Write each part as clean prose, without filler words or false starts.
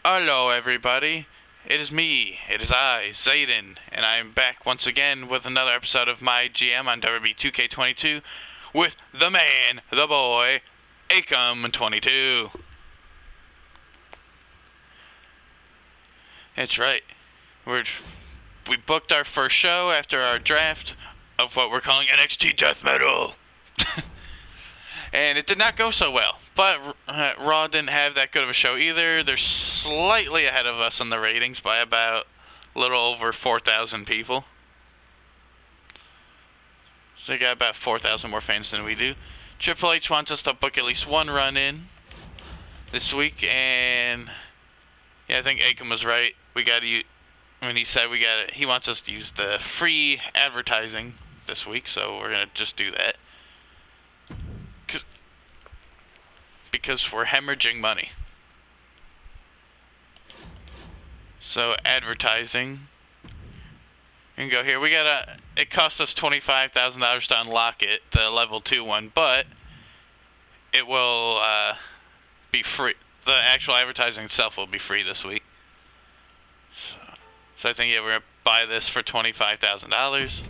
Hello, everybody. It is me. It is I, Zayden, and I am back once again with another episode of MyGM on WWE2K22 with the man, the boy, Acom22. That's right. We booked our first show after our draft of what we're calling NXT Death Metal. And it did not go so well. But Raw didn't have that good of a show either. They're slightly ahead of us in the ratings by about a little over 4,000 people. So they got about 4,000 more fans than we do. Triple H wants us to book at least one run in this week, and yeah, I think Akam was right. We got to use, when he said he wants us to use the free advertising this week, so we're gonna just do that. Because we're hemorrhaging money. So advertising. You can go here. It cost us $25,000 to unlock it, the level 2 one, but it will be free. The actual advertising itself will be free this week. So I think, yeah, we're going to buy this for $25,000.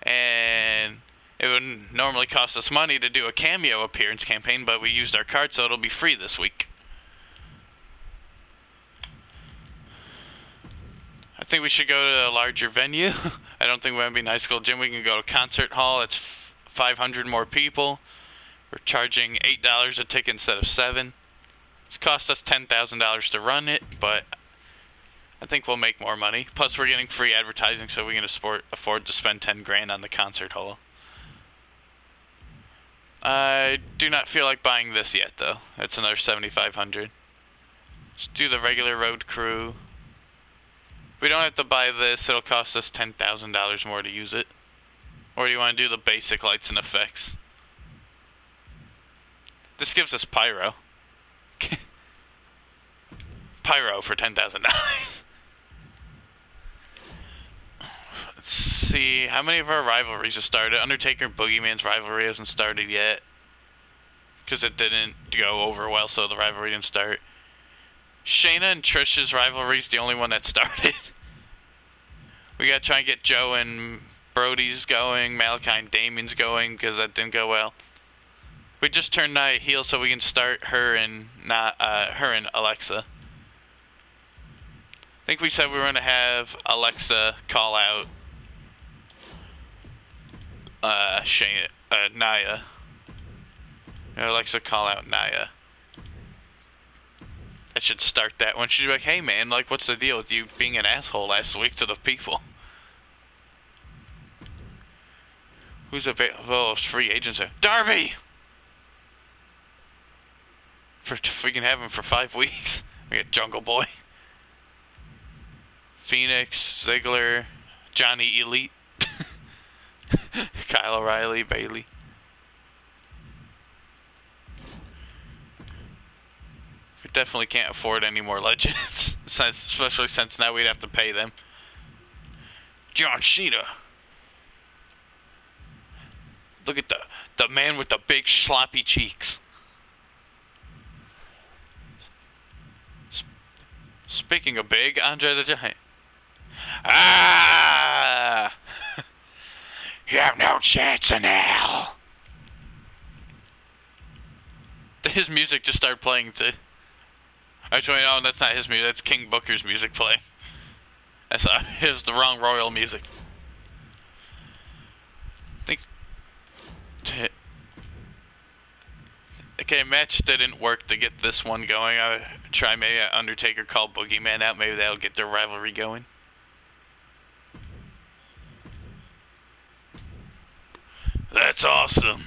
And it would normally cost us money to do a cameo appearance campaign, but we used our card, so it'll be free this week. I think we should go to a larger venue. I don't think we're going to be in high school gym. We can go to concert hall. It's 500 more people. We're charging $8 a ticket instead of $7. It's cost us $10,000 to run it, but I think we'll make more money. Plus, we're getting free advertising, so we can afford to spend 10 grand on the concert hall. I do not feel like buying this yet, though. It's another $7,500. Let's do the regular road crew. We don't have to buy this. It'll cost us $10,000 more to use it. Or do you want to do the basic lights and effects? This gives us pyro. Pyro for $10,000. Let's see, how many of our rivalries have started? Undertaker and Boogeyman's rivalry hasn't started yet, because it didn't go over well, so the rivalry didn't start. Shayna and Trish's rivalry is the only one that started. We gotta try and get Joe and Brody's going, Malachi and Damien's going, because that didn't go well. We just turned Nia heel so we can start her and Alexa. I think we said we were going to have Alexa call out Nia. Alexa call out Nia. I should start that one. She'd be like, hey man, like, what's the deal with you being an asshole last week to the people? Who's available as free agents? Darby! We can have him for 5 weeks. We got Jungle Boy, Phoenix, Ziggler, Johnny Elite, Kyle O'Reilly, Bailey. We definitely can't afford any more legends, especially since now we'd have to pay them. John Cena. Look at the man with the big sloppy cheeks. Speaking of big, Andre the Giant. Ah! You have no chance in hell. His music just started playing too. Actually, no, that's not his music. That's King Booker's music playing. It's the wrong royal music. Okay, match didn't work to get this one going. I'll try maybe Undertaker call Boogeyman out. Maybe that'll get their rivalry going. That's awesome.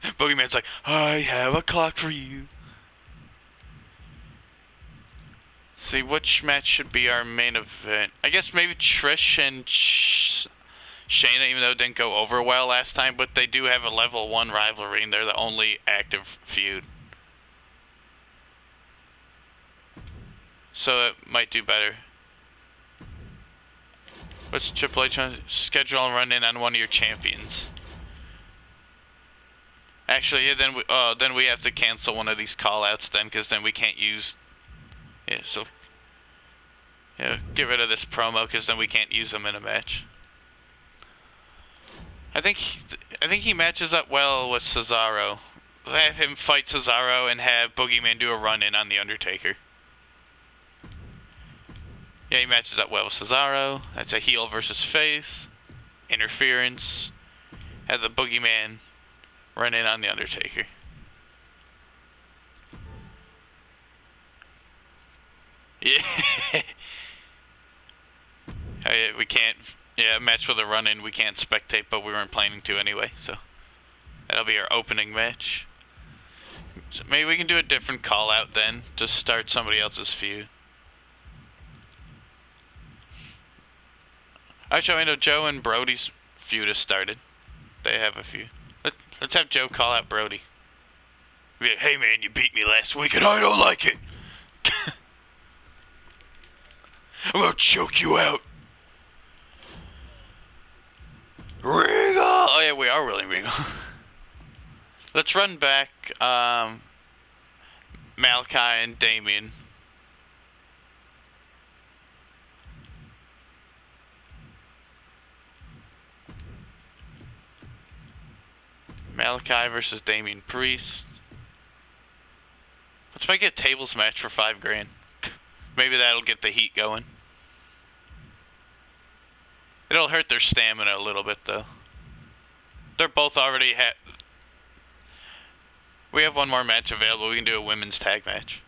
Boogeyman's like, I have a clock for you. See, which match should be our main event? I guess maybe Trish and Shayna, even though it didn't go over well last time, but they do have a level 1 rivalry, and they're the only active feud. So it might do better. What's Triple H on schedule and run in on one of your champions? Actually, yeah, then we have to cancel one of these call-outs then, because then we can't use... Yeah, so... Yeah, get rid of this promo, because then we can't use them in a match. I think he matches up well with Cesaro. Have him fight Cesaro and have Boogeyman do a run-in on The Undertaker. Yeah, he matches up well with Cesaro. That's a heel versus face. Interference. Have the Boogeyman run in on The Undertaker. Yeah. Oh, yeah, we can't... Yeah, match with a run-in. We can't spectate, but we weren't planning to anyway, so... That'll be our opening match. So maybe we can do a different call-out then, to start somebody else's feud. Actually, I know Joe and Brody's feud has started. They have a feud. Let's have Joe call out Brody. Be like, hey man, you beat me last week and I don't like it. I'm gonna choke you out. Regal! Oh yeah, we are William Regal. Let's run back Malachi and Damien. Malachi versus Damien Priest. Let's make it a tables match for $5,000. Maybe that'll get the heat going. It'll hurt their stamina a little bit though. They're both already we have one more match available. We can do a women's tag match.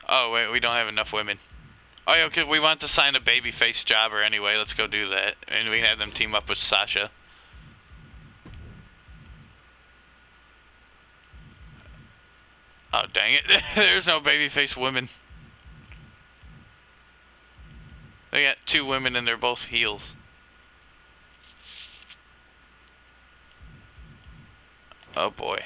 Oh wait, we don't have enough women. Oh yeah, because we want to sign a babyface jobber anyway. Let's go do that. And we can have them team up with Sasha. Oh dang it. There's no babyface women. They got 2 women and they're both heels. Oh boy.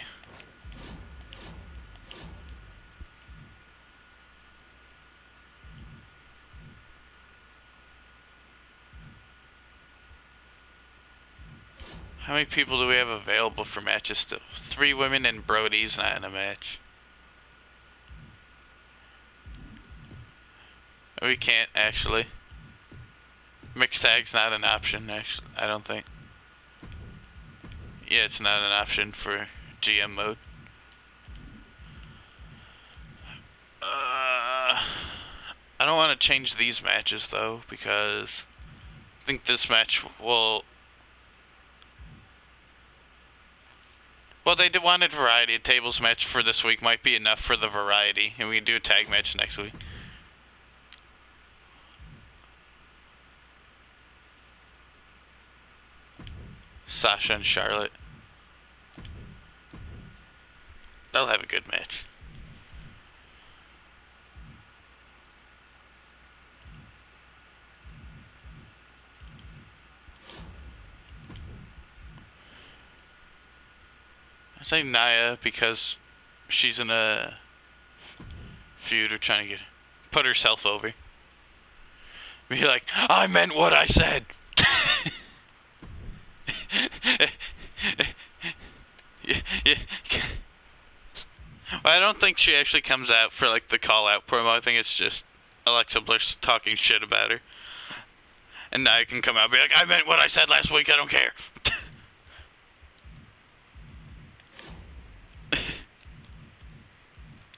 How many people do we have available for matches still? 3 women and Brody's not in a match. We can't actually. Mixed tag's not an option actually, I don't think. Yeah, it's not an option for GM mode. I don't want to change these matches though, because I think this match will... Well, they wanted variety. A tables match for this week might be enough for the variety, and we can do a tag match next week. Sasha and Charlotte. They'll have a good match. I say Nia because she's in a feud or trying to put herself over. Be like, I meant what I said. yeah. Well, I don't think she actually comes out for like the call out promo. I think it's just Alexa Bliss talking shit about her. And Nia can come out and be like, I meant what I said last week, I don't care.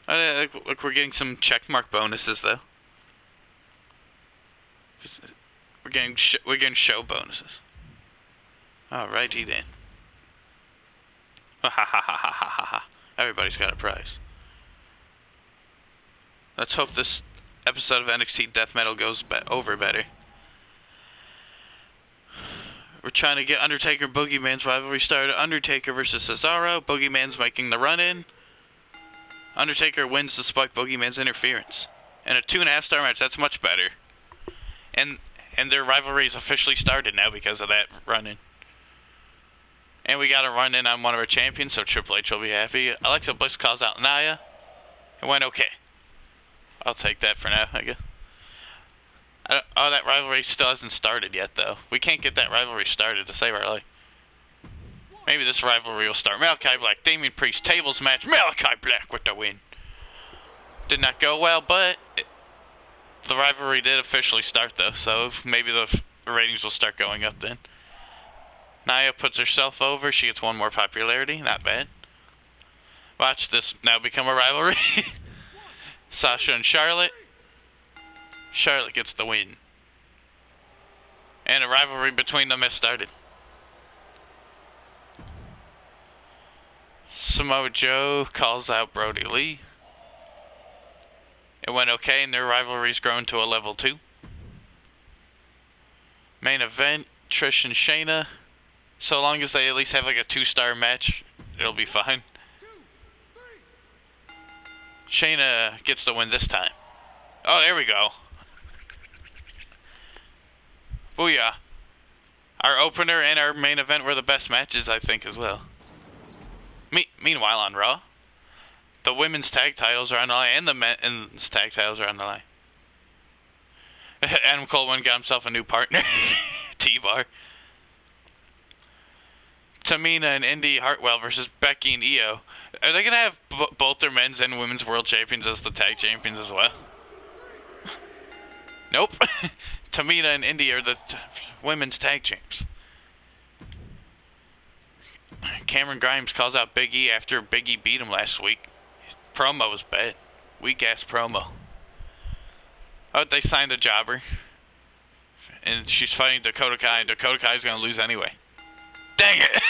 Look, we're getting some checkmark bonuses though. We're getting show bonuses. Alrighty then. Ha ha ha ha ha ha ha. Everybody's got a prize. Let's hope this episode of NXT Death Metal goes over better. We're trying to get Undertaker Boogeyman's rivalry started. Undertaker versus Cesaro. Boogeyman's making the run-in. Undertaker wins despite Boogeyman's interference. And a 2.5-star match, that's much better. And their rivalry is officially started now because of that run-in. And we got a run-in on one of our champions, so Triple H will be happy. Alexa Bliss calls out Nia. It went okay. I'll take that for now, I guess. Oh, that rivalry still hasn't started yet, though. We can't get that rivalry started to save our life. Maybe this rivalry will start. Malachi Black, Damian Priest, tables match. Malachi Black with the win. Did not go well, but the rivalry did officially start, though, so maybe the ratings will start going up then. Nia puts herself over. She gets one more popularity. Not bad. Watch this now become a rivalry. Sasha and Charlotte. Charlotte gets the win. And a rivalry between them has started. Samoa Joe calls out Brody Lee. It went okay, and their rivalry's grown to a level 2. Main event, Trish and Shayna. So long as they at least have like a 2-star match, it'll be fine. Shayna gets the win this time. Oh, there we go. Booyah. Our opener and our main event were the best matches, I think, as well. Meanwhile, on Raw, the women's tag titles are on the line, and the men's tag titles are on the line. Adam Cole got himself a new partner, T-Bar. Tamina and Indy Hartwell versus Becky and Io. Are they going to have both their men's and women's world champions as the tag champions as well? Nope. Tamina and Indy are the women's tag champs. Cameron Grimes calls out Big E after Big E beat him last week. His promo was bad. Weak-ass promo. Oh, they signed a jobber. And she's fighting Dakota Kai, and Dakota Kai's going to lose anyway. Dang it!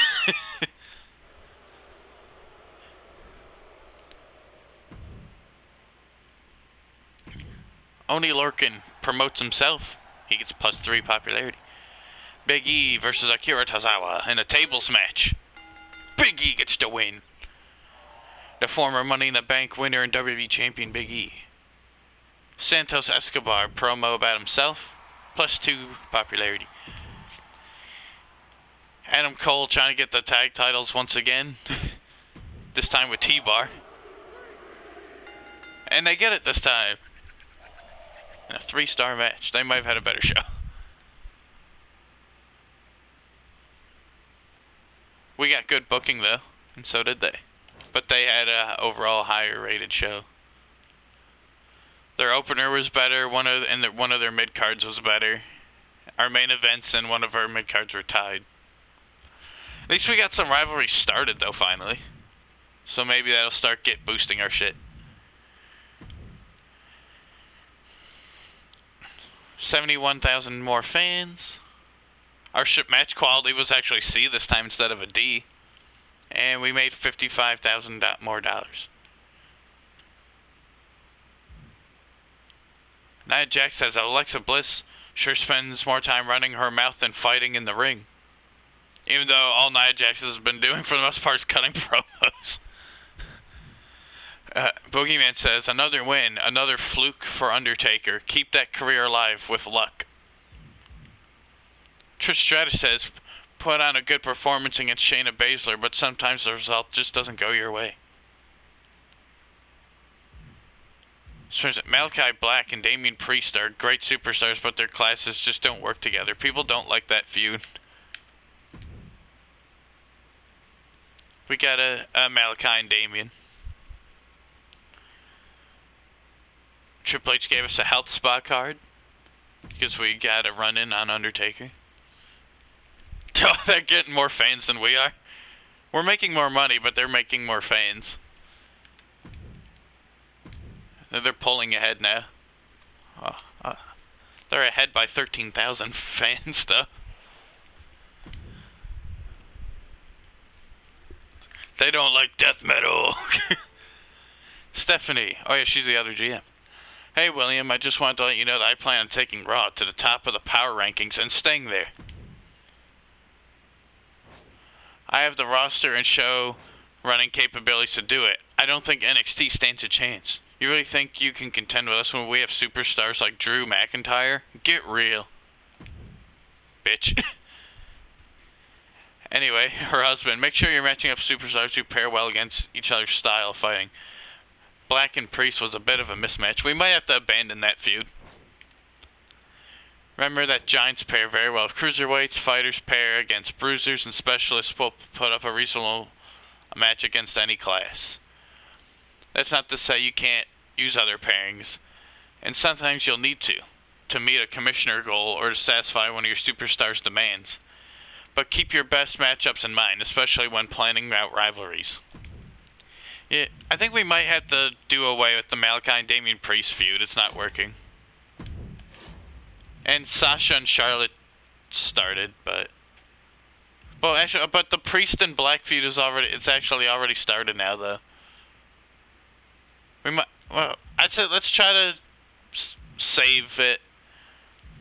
Oni Lorcan promotes himself. He gets +3 popularity. Big E versus Akira Tozawa in a tables match. Big E gets the win. The former Money in the Bank winner and WWE champion Big E. Santos Escobar promo about himself. +2 popularity. Adam Cole trying to get the tag titles once again. This time with T-Bar. And they get it this time. In a 3-star match. They might have had a better show. We got good booking though, and so did they. But they had a overall higher rated show. Their opener was better, one of their mid cards was better. Our main events and one of our mid cards were tied. At least we got some rivalries started though finally. So maybe that'll start boosting our shit. 71,000 more fans. Our ship match quality was actually C this time instead of a D. And we made $55,000 more dollars. Nia Jax says Alexa Bliss sure spends more time running her mouth than fighting in the ring. Even though all Nia Jax has been doing for the most part is cutting promos. Boogeyman says, another win, another fluke for Undertaker. Keep that career alive with luck. Trish Stratus says, put on a good performance against Shayna Baszler, but sometimes the result just doesn't go your way. Malachi Black and Damian Priest are great superstars, but their classes just don't work together. People don't like that feud. We got a Malachi and Damian. Triple H gave us a health spa card because we got a run-in on Undertaker. Oh, they're getting more fans than we are. We're making more money, but they're making more fans. They're pulling ahead now. They're ahead by 13,000 fans, though. They don't like death metal. Stephanie. Oh, yeah, she's the other GM. Hey, William, I just wanted to let you know that I plan on taking Raw to the top of the power rankings and staying there. I have the roster and show running capabilities to do it. I don't think NXT stands a chance. You really think you can contend with us when we have superstars like Drew McIntyre? Get real. Bitch. Anyway, her husband, make sure you're matching up superstars who pair well against each other's style of fighting. Black and Priest was a bit of a mismatch. We might have to abandon that feud. Remember that Giants pair very well. Cruiserweights, fighters pair against bruisers, and specialists will put up a reasonable match against any class. That's not to say you can't use other pairings, and sometimes you'll need to meet a commissioner goal or to satisfy one of your superstars' demands. But keep your best matchups in mind, especially when planning out rivalries. Yeah, I think we might have to do away with the Malachi and Damian Priest feud. It's not working. And Sasha and Charlotte started, but the Priest and Black feud it's actually already started now, though. I'd say let's try to save it.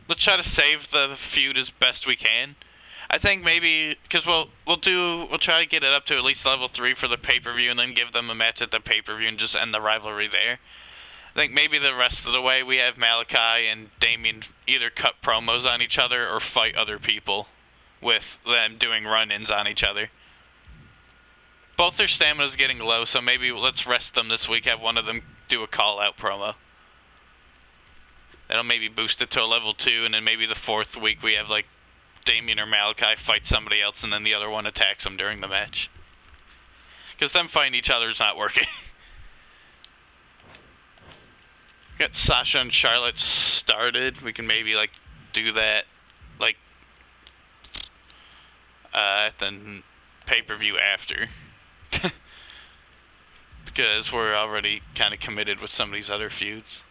Let's try to save the feud as best we can. I think maybe because we'll try to get it up to at least level 3 for the pay-per-view, and then give them a match at the pay-per-view and just end the rivalry there. I think maybe the rest of the way we have Malachi and Damian either cut promos on each other or fight other people, with them doing run-ins on each other. Both their stamina's getting low, so maybe let's rest them this week, have one of them do a call-out promo. That'll maybe boost it to a level 2, and then maybe the 4th week we have, like, Damian or Malachi fight somebody else, and then the other one attacks them during the match. Because them fighting each other is not working. Got Sasha and Charlotte started. We can maybe, like, do that, like, at the pay-per-view after. Because we're already kind of committed with some of these other feuds.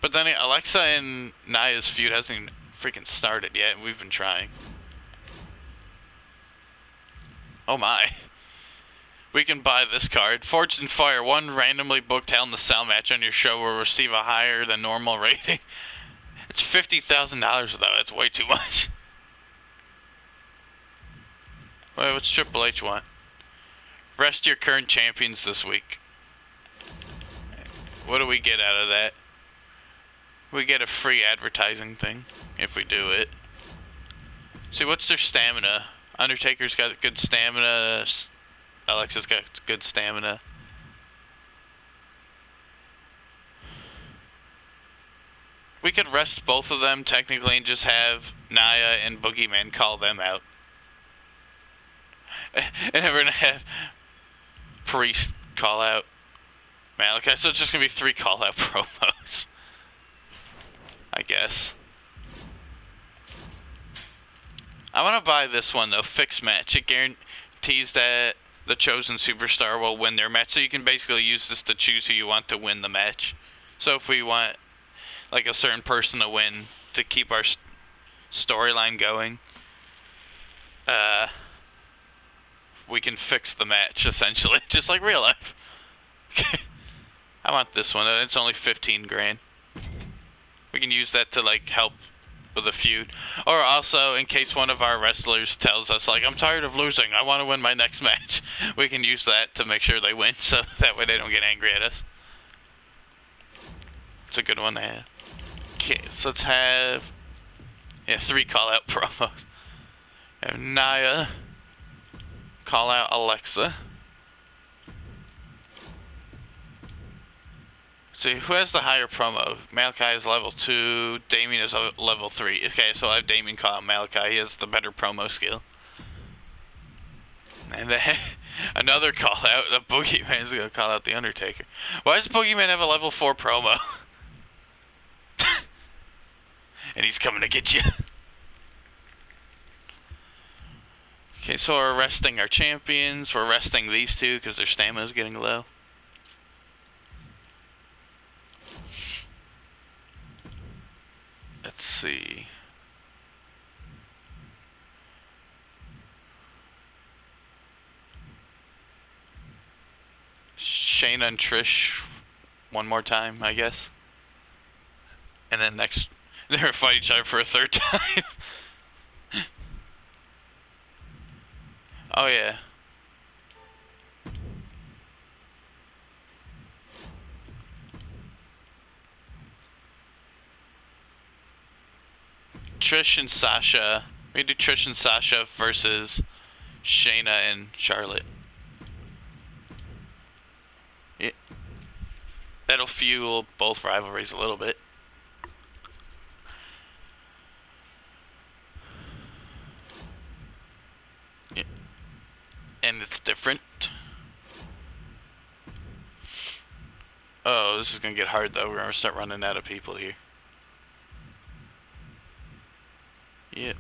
But then Alexa and Nia's feud hasn't even freaking started yet, and we've been trying. Oh my. We can buy this card. Forged in Fire. One randomly booked Hell in the Cell match on your show will receive a higher than normal rating. It's $50,000 though. That's way too much. Wait, what's Triple H want? Rest your current champions this week. What do we get out of that? We get a free advertising thing if we do it. See, what's their stamina? Undertaker's got good stamina. Alexa's got good stamina. We could rest both of them technically and just have Nia and Boogeyman call them out. And then we're gonna have Priest call out Malachi, so it's just gonna be 3 call out promos, I guess. I want to buy this one though, Fixed Match. It guarantees that the chosen superstar will win their match, so you can basically use this to choose who you want to win the match. So if we want like a certain person to win to keep our storyline going, we can fix the match essentially, just like real life. I want this one. It's only 15 grand. We can use that to like help with a feud, or also in case one of our wrestlers tells us like, I'm tired of losing, I want to win my next match. We can use that to make sure they win, so that way they don't get angry at us. It's a good one to have. Okay, so let's have 3 call out promos. We have Nia call out Alexa. See, who has the higher promo? Malachi is level 2, Damian is level 3. Okay, so I have Damian call out Malachi. He has the better promo skill. And then another call out, the Boogeyman's gonna call out the Undertaker. Why does Boogeyman have a level 4 promo? And he's coming to get you. Okay, so we're resting our champions. We're resting these two because their stamina is getting low. Let's see. Shayna and Trish one more time, I guess. And then next, they're gonna fight each other for a 3rd time. Oh yeah. Trish and Sasha. We do Trish and Sasha versus Shayna and Charlotte. Yeah. That'll fuel both rivalries a little bit. And it's different. Oh, this is gonna get hard though. We're gonna start running out of people here. Yep.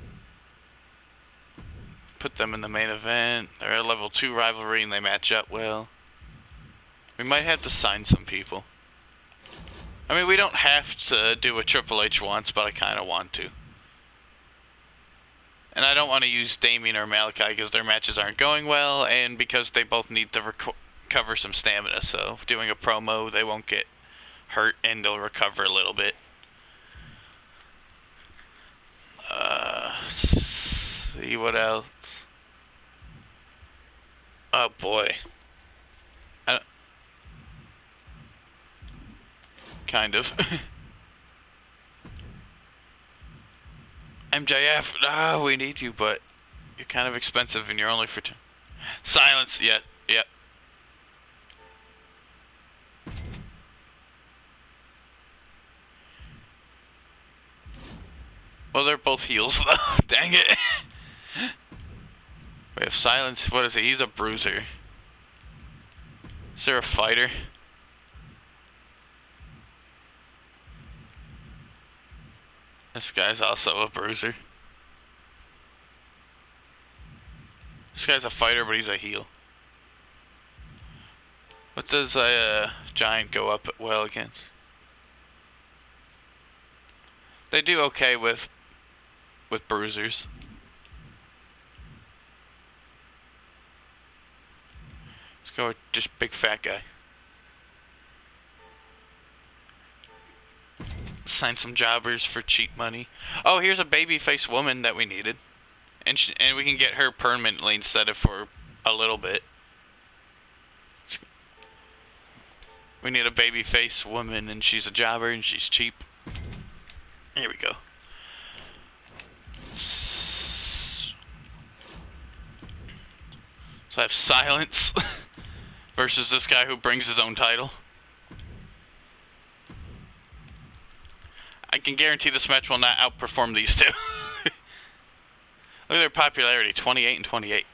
Put them in the main event. They're a level 2 rivalry and they match up well. We might have to sign some people. I mean, we don't have to do what Triple H wants, but I kind of want to. And I don't want to use Damien or Malachi because their matches aren't going well, and because they both need to recover some stamina. So, doing a promo, they won't get hurt and they'll recover a little bit. See what else. Oh boy. Kind of. MJF, we need you, but you're kind of expensive and you're only for silence, yep. Well, they're both heels though. Dang it. We have silence. What is he? He's a bruiser. Is there a fighter? This guy's also a bruiser. This guy's a fighter, but he's a heel. What does a giant go up well against? They do okay with bruisers. Let's go with just big fat guy. Sign some jobbers for cheap money. Oh, here's a babyface woman that we needed. And we can get her permanently instead of for a little bit. We need a babyface woman and she's a jobber and she's cheap. Here we go. So I have Silence versus this guy who brings his own title. I can guarantee this match will not outperform these two. Look at their popularity, 28 and 28.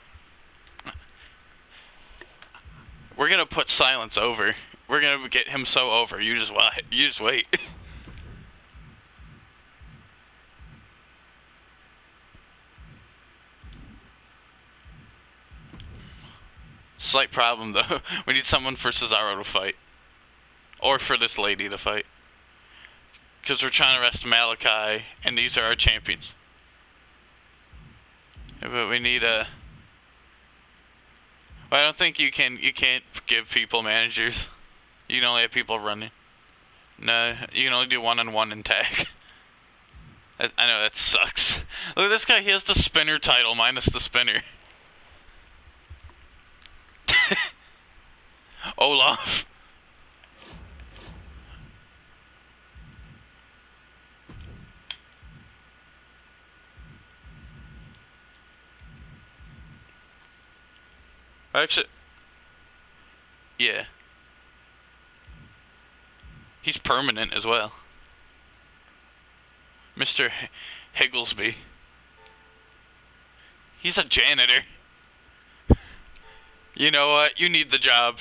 We're gonna put Silence over. We're gonna get him so over. You just wait. Slight problem though. We need someone for Cesaro to fight. Or for this lady to fight. Because we're trying to rest Malachi, and these are our champions. Yeah, but we need a... Well, I don't think you can't give people managers. You can only have people running. No, you can only do one-on-one in tag. I know, that sucks. Look at this guy, he has the spinner title minus the spinner. Olaf. Actually, yeah. He's permanent as well. Mr. Higglesby. He's a janitor. You know what? You need the job.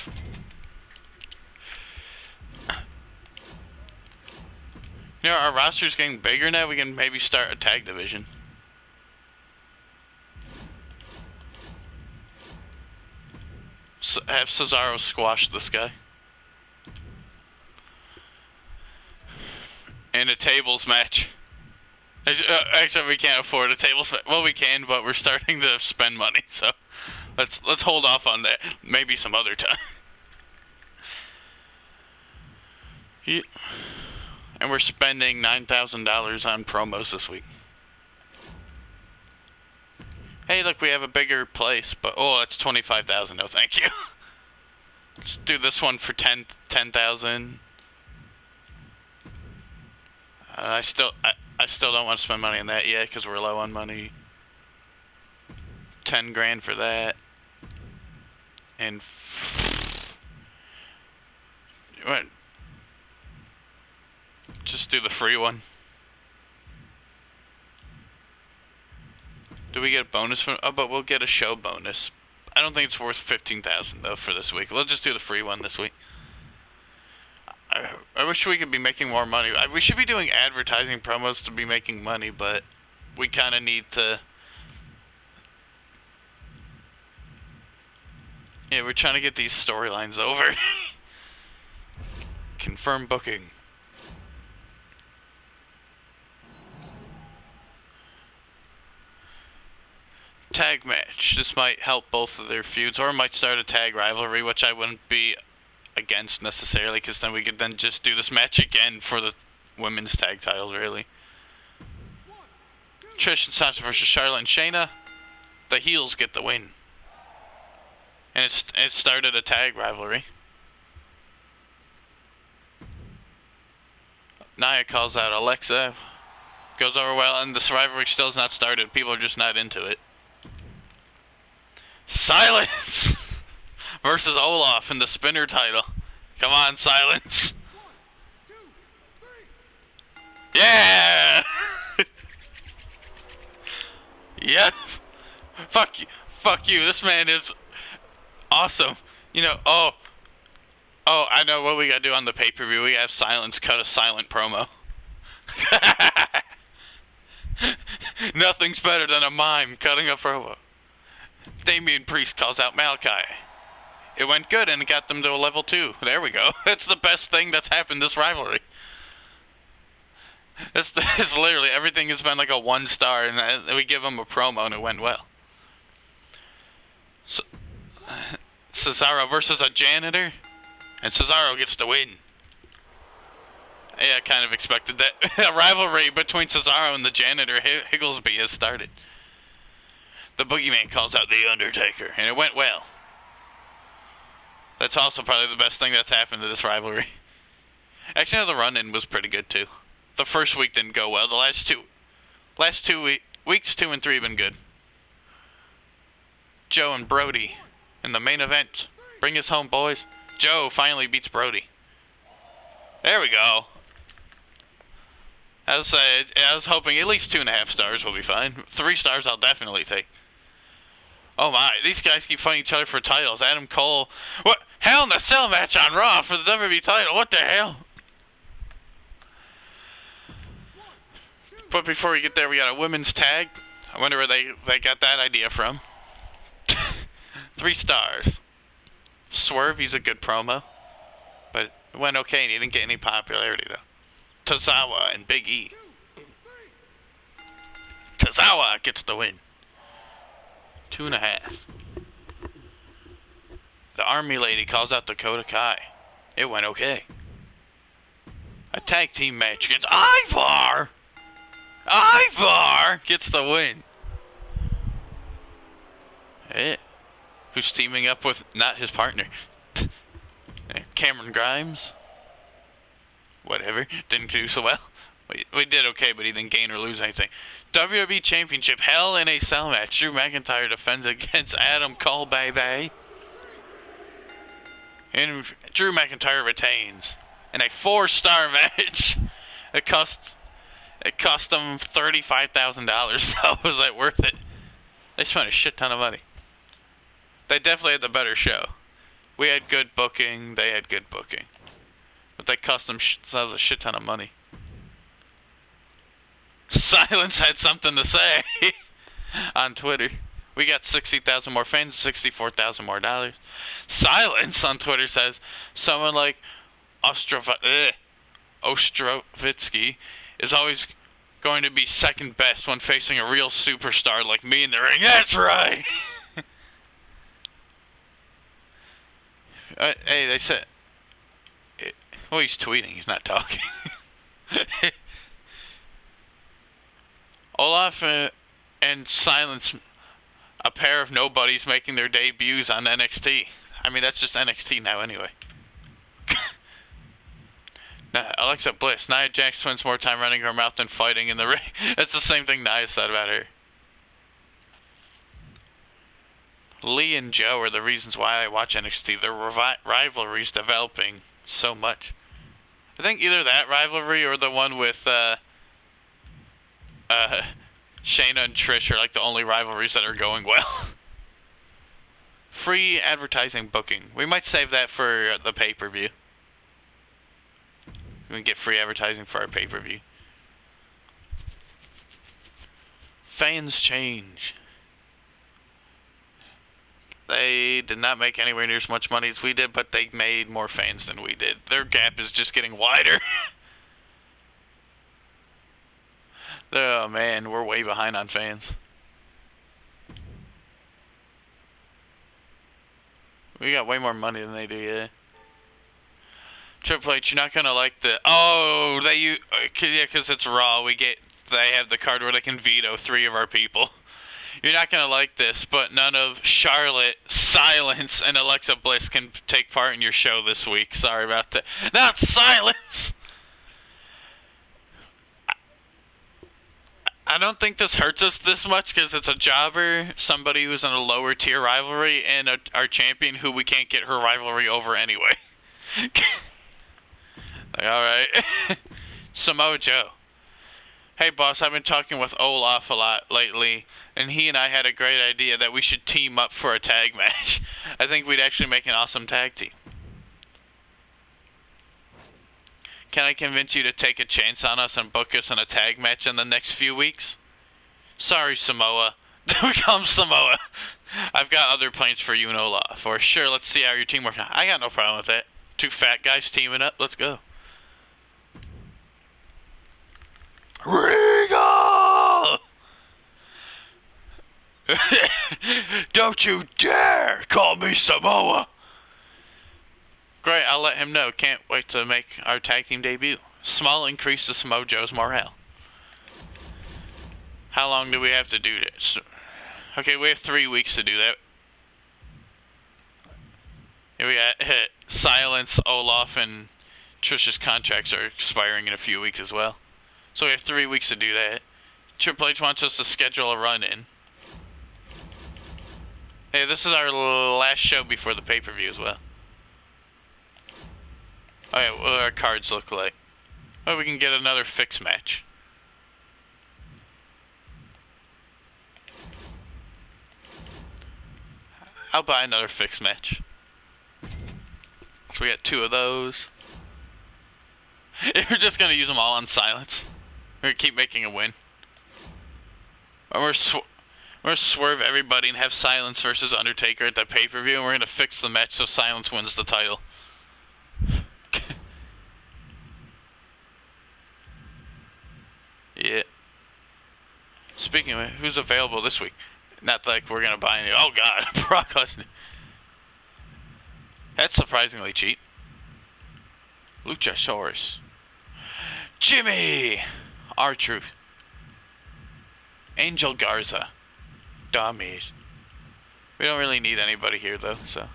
You know, our roster's getting bigger now. We can maybe start a tag division. Have Cesaro squash this guy. In a tables match. Actually, we can't afford a tables match. Well, we can, but we're starting to spend money, so let's hold off on that. Maybe some other time. And we're spending $9,000 on promos this week. Hey, look, we have a bigger place, but oh, it's $25,000. No, thank you. Let's do this one for $10,000. I still don't want to spend money on that yet because we're low on money. 10 grand for that. And just do the free one. Do we get a bonus from? Oh, but we'll get a show bonus. I don't think it's worth 15,000 though for this week. We'll just do the free one this week. I wish we could be making more money. We should be doing advertising promos to be making money, but we kind of need to. Yeah, we're trying to get these storylines over. Confirm booking. Tag match. This might help both of their feuds, or it might start a tag rivalry, which I wouldn't be against necessarily, because then we could then just do this match again for the women's tag titles, really. Trish and Sasha versus Charlotte and Shayna. The heels get the win. And it started a tag rivalry. Nia calls out Alexa. Goes over well, and this rivalry still has not started. People are just not into it. Silence versus Olaf in the spinner title. Come on, Silence. Yeah! Yes! Fuck you. Fuck you. This man is awesome. You know, oh, I know what we gotta do on the pay-per-view. We have Silence cut a silent promo. Nothing's better than a mime cutting a promo. Damian Priest calls out Malachi. It went good and it got them to a level 2. There we go. That's the best thing that's happened this rivalry. It's literally everything has been like a 1 star, and we give them a promo and it went well. So, Cesaro versus a janitor, and Cesaro gets the win. Yeah, I kind of expected that. A rivalry between Cesaro and the janitor, Higglesby, has started. The Boogeyman calls out The Undertaker, and it went well. That's also probably the best thing that's happened to this rivalry. Actually, the run-in was pretty good, too. The first week didn't go well. The last two weeks 2 and 3 have been good. Joe and Brody in the main event. Bring us home, boys. Joe finally beats Brody. There we go. I was hoping at least 2.5 stars will be fine. 3 stars I'll definitely take. Oh my, these guys keep fighting each other for titles. Adam Cole. What? Hell in the Cell match on Raw for the WWE title. What the hell? But before we get there, we got a women's tag. I wonder where they got that idea from. 3 stars. Swerve, he's a good promo. But it went okay and he didn't get any popularity though. Tozawa and Big E. Tozawa gets the win. 2.5. The Army Lady calls out Dakota Kai. It went okay. A tag team match against Ivar! Ivar gets the win. Hey, who's teaming up with not his partner? Cameron Grimes. Whatever. Didn't do so well. We did okay, but he didn't gain or lose anything. WWE Championship, Hell in a Cell match. Drew McIntyre defends against Adam Cole, baby. And Drew McIntyre retains in a 4-star match. It cost them $35,000. So was that worth it? They spent a shit ton of money. They definitely had the better show. We had good booking. They had good booking. But they cost themselves a shit ton of money. Silence had something to say on Twitter. We got 60,000 more fans, 64,000 more dollars. Silence on Twitter says someone like Ostrovitsky is always going to be second best when facing a real superstar like me in the ring. That's right. Hey, they said. Well, he's tweeting. He's not talking. Olaf and Silence, a pair of nobodies making their debuts on NXT. I mean, that's just NXT now anyway. Now, Alexa Bliss. Nia Jax spends more time running her mouth than fighting in the ring. That's the same thing Nia said about her. Lee and Joe are the reasons why I watch NXT. Their rivalry's developing so much. I think either that rivalry or the one with Shayna and Trish are like the only rivalries that are going well. Free advertising booking. We might save that for the pay-per-view. We can get free advertising for our pay-per-view. Fans change. They did not make anywhere near as much money as we did, but they made more fans than we did. Their gap is just getting wider. Oh man, we're way behind on fans. We got way more money than they do, yeah. Triple H, you're not gonna like the... Oh, yeah, because it's Raw. They have the card where they can veto 3 of our people. You're not gonna like this, but none of Charlotte, Silence, and Alexa Bliss can take part in your show this week. Sorry about that. Not Silence! I don't think this hurts us this much because it's a jobber, somebody who's in a lower tier rivalry, and our champion who we can't get her rivalry over anyway. Like, alright. Samoa Joe. Hey boss, I've been talking with Olaf a lot lately, and he and I had a great idea that we should team up for a tag match. I think we'd actually make an awesome tag team. Can I convince you to take a chance on us and book us in a tag match in the next few weeks? Sorry, Samoa. Become Samoa. I've got other plans for you and Olaf. Or sure, let's see how your team works out. I got no problem with that. 2 fat guys teaming up. Let's go. Regal! Don't you dare call me Samoa! Great, I'll let him know. Can't wait to make our tag team debut. Small increase to Samoa Joe's morale. How long do we have to do this? Okay, we have 3 weeks to do that. Here we got Silence, Olaf, and Trish's contracts are expiring in a few weeks as well. So we have 3 weeks to do that. Triple H wants us to schedule a run-in. Hey, this is our last show before the pay-per-view as well. Okay, what do our cards look like? Oh, we can get another fixed match. I'll buy another fixed match. So we got 2 of those. We're just gonna use them all on Silence. We're gonna keep making a win. Or we're gonna swerve everybody and have Silence versus Undertaker at the pay-per-view, and we're gonna fix the match so Silence wins the title. Yeah. Speaking of it, who's available this week? Not like we're gonna buy any. Oh god, Brock Lesnar. That's surprisingly cheap. Luchasaurus. Jimmy! R-Truth. Angel Garza. Dummies. We don't really need anybody here though, so.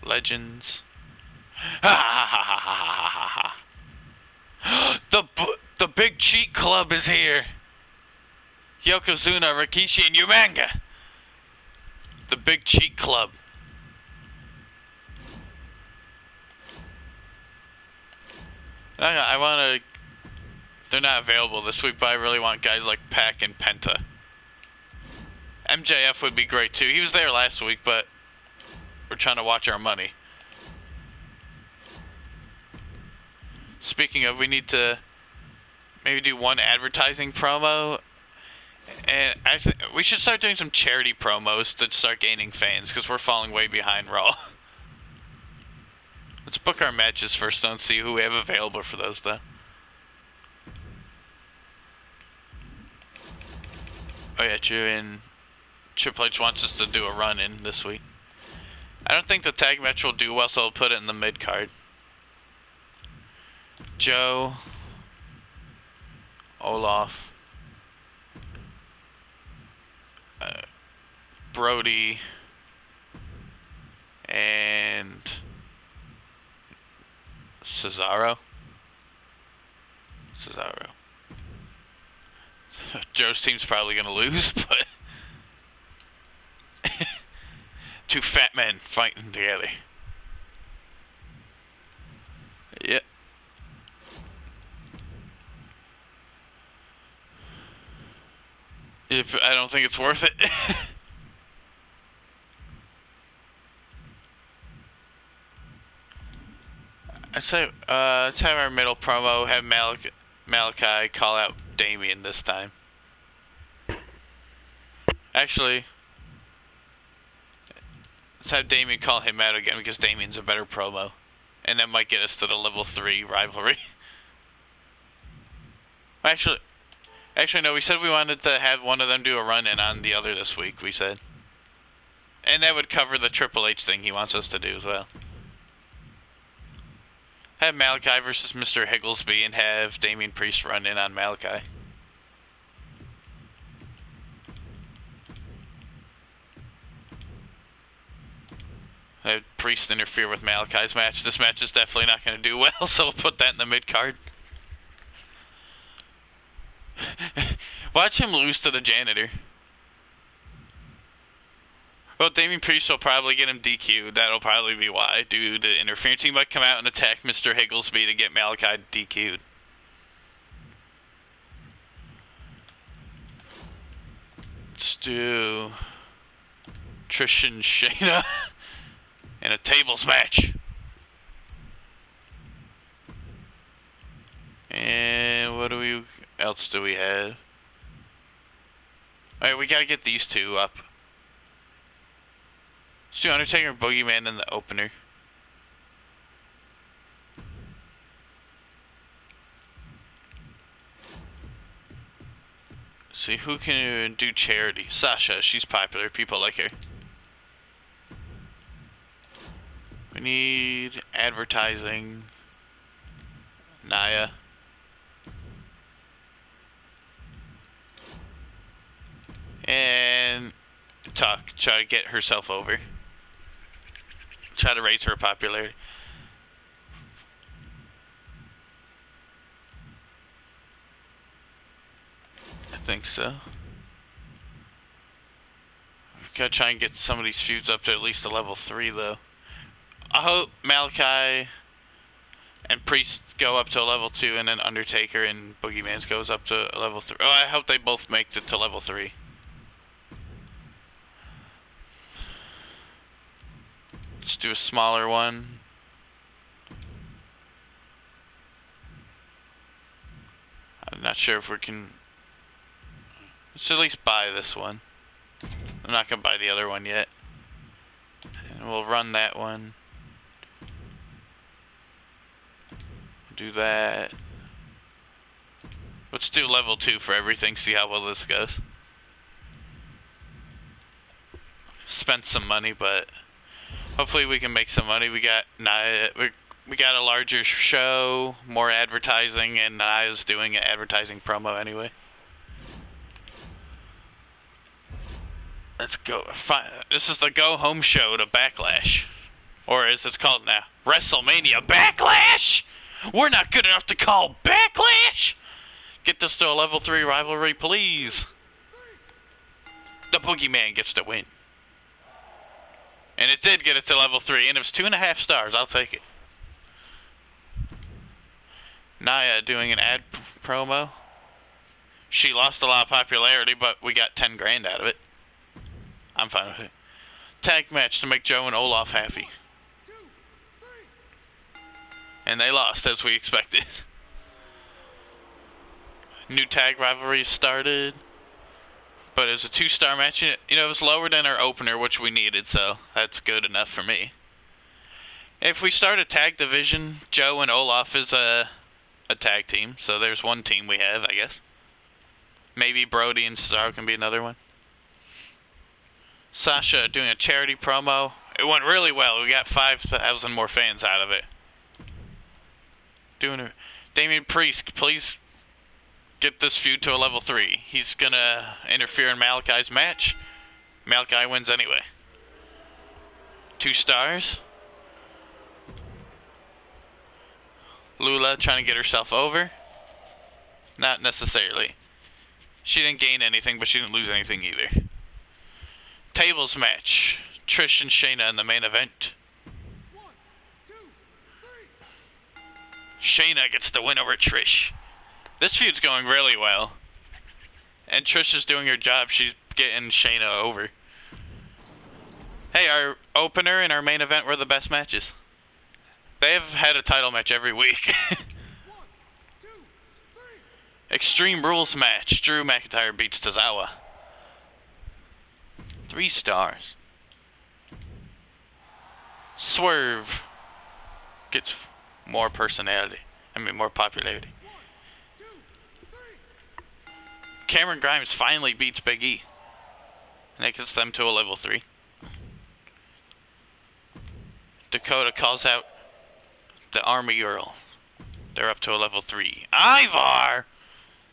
Legends. Ha ha ha ha ha ha ha. The big cheat club is here. Yokozuna, Rikishi, and Umanga. The big cheat club. I want to... They're not available this week, but I really want guys like Pac and Penta. MJF would be great too. He was there last week, but we're trying to watch our money. Speaking of, we need to maybe do one advertising promo. And we should start doing some charity promos to start gaining fans, because we're falling way behind Raw. Let's book our matches first and see who we have available for those, though. Oh yeah, true, and Triple H wants us to do a run-in this week. I don't think the tag match will do well, so I'll put it in the mid-card. Joe. Olaf. Brody. And Cesaro. Joe's team's probably gonna lose, but 2 fat men fighting together. Yep. I don't think it's worth it. let's have our middle promo, have Malachi call out Damien this time. Actually, let's have Damien call him out again because Damien's a better promo. And that might get us to the level 3 rivalry. Actually, no, we said we wanted to have one of them do a run-in on the other this week, we said. And that would cover the Triple H thing he wants us to do as well. Have Malachi versus Mr. Higglesby and have Damian Priest run in on Malachi. Have Priest interfere with Malachi's match. This match is definitely not going to do well, so we'll put that in the mid-card. Watch him lose to the janitor. Well, Damian Priest will probably get him DQ'd. That'll probably be why. Due to interference, he might come out and attack Mr. Higglesby to get Malachi DQ'd. Let's do Trish and Shayna in a tables match. And what else do we have? Alright, we gotta get these two up. Let's do Undertaker and Boogeyman in the opener. See who can do charity. Sasha, she's popular. People like her. We need advertising. Nia. And try to get herself over. Try to raise her popularity. I think so. We've got to try and get some of these feuds up to at least a level 3 though. I hope Malachi and Priest go up to a level 2 and then Undertaker and Boogeyman's goes up to a level 3. Oh, I hope they both make it to level 3. Let's do a smaller one. I'm not sure if we can... Let's at least buy this one. I'm not going to buy the other one yet. And we'll run that one. Do that. Let's do level 2 for everything, see how well this goes. Spent some money, but... hopefully we can make some money. We got a larger show, more advertising, and Nia's doing an advertising promo anyway. Let's go. This is the go home show to Backlash, or as it's called now, WrestleMania Backlash. We're not good enough to call Backlash. Get this to a level 3 rivalry, please. The Boogeyman gets to win. And it did get it to level 3, and it was 2.5 stars. I'll take it. Nia doing an ad promo. She lost a lot of popularity, but we got 10 grand out of it. I'm fine with it. Tag match to make Joe and Olaf happy. And they lost, as we expected. New tag rivalry started. But it was a 2-star match. You know, it was lower than our opener, which we needed, so that's good enough for me. If we start a tag division, Joe and Olaf is a tag team, so there's one team we have, I guess. Maybe Brody and Cesaro can be another one. Sasha doing a charity promo. It went really well. We got 5,000 more fans out of it. Damian Priest, please get this feud to a level 3. He's gonna interfere in Malachi's match. Malachi wins anyway. 2 stars. Lula trying to get herself over. Not necessarily. She didn't gain anything, but she didn't lose anything either. Tables match. Trish and Shayna in the main event. 1, 2, 3. Shayna gets the win over Trish. This feud's going really well. And Trish is doing her job. She's getting Shayna over. Hey, our opener and our main event were the best matches. They have had a title match every week. 1, 2, 3. Extreme Rules match. Drew McIntyre beats Tozawa. 3 stars. Swerve gets more personality. More popularity. 1, 2, 3. Cameron Grimes finally beats Big E. And that gets them to a level 3. Dakota calls out the Army Girl. They're up to a level 3. Ivar!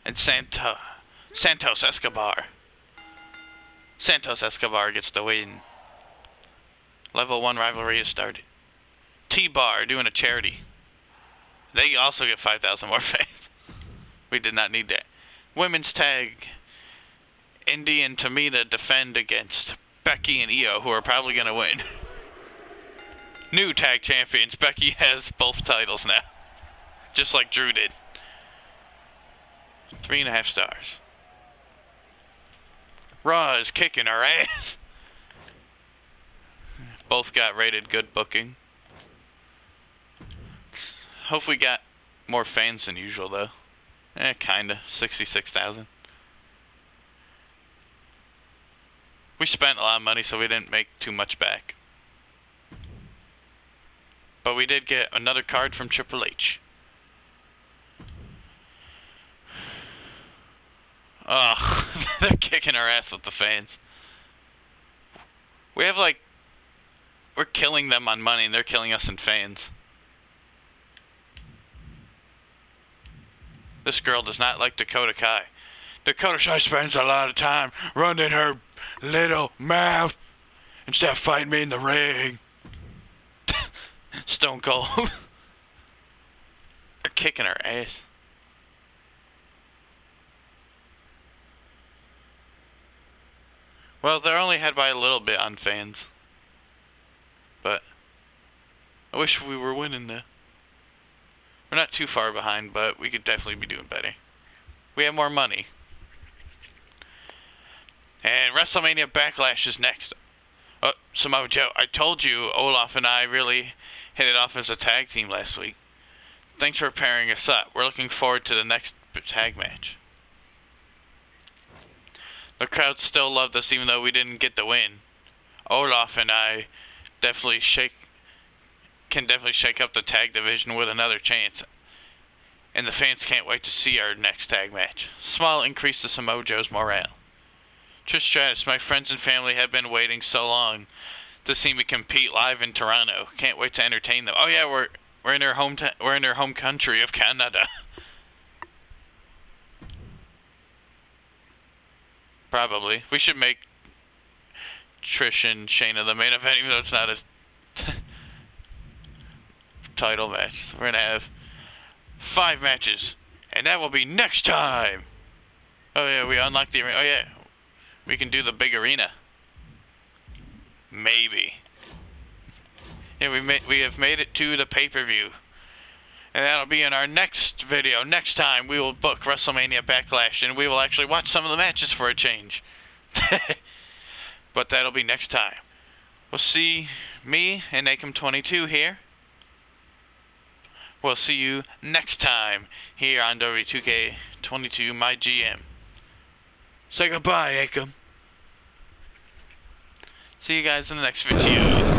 And Santos Escobar. Santos Escobar gets the win. Level 1 rivalry is started. T-Bar doing a charity. They also get 5,000 more fans. We did not need that. Women's tag. Indy and Tamina defend against Becky and Io, who are probably going to win. New tag champions. Becky has both titles now. Just like Drew did. 3.5 stars. Raw is kicking our ass. Both got rated good booking. Hope we got more fans than usual though. Kinda. 66,000. We spent a lot of money, so we didn't make too much back. But we did get another card from Triple H. Ugh, they're kicking our ass with the fans. We have we're killing them on money and they're killing us in fans. This girl does not like Dakota Kai. Dakota Kai spends a lot of time running her little mouth instead of fighting me in the ring. Stone Cold. They're kicking our ass. Well, they're only ahead by a little bit on fans. But I wish we were winning though. We're not too far behind, but we could definitely be doing better. We have more money. And WrestleMania Backlash is next. Oh, Samoa Joe, I told you Olaf and I really hit it off as a tag team last week. Thanks for pairing us up. We're looking forward to the next tag match. The crowd still loved us even though we didn't get the win. Olaf and I can definitely shake up the tag division with another chance. And the fans can't wait to see our next tag match. Small increase to Samoa Joe's morale. Trish Stratus, my friends and family have been waiting so long to see me compete live in Toronto. Can't wait to entertain them. Oh yeah, we're in our home country of Canada. Probably. We should make Trish and Shayna the main event, even though it's not a title match. We're gonna have 5 matches, and that will be next time. Oh yeah, we unlocked the arena. Oh yeah, we can do the big arena. Maybe. Yeah, we have made it to the pay-per-view. And that'll be in our next video. Next time, we will book WrestleMania Backlash, and we will actually watch some of the matches for a change. But that'll be next time. We'll see me and Acom22 here. We'll see you next time here on W2K22 MyGM. Say goodbye, Acom. See you guys in the next video.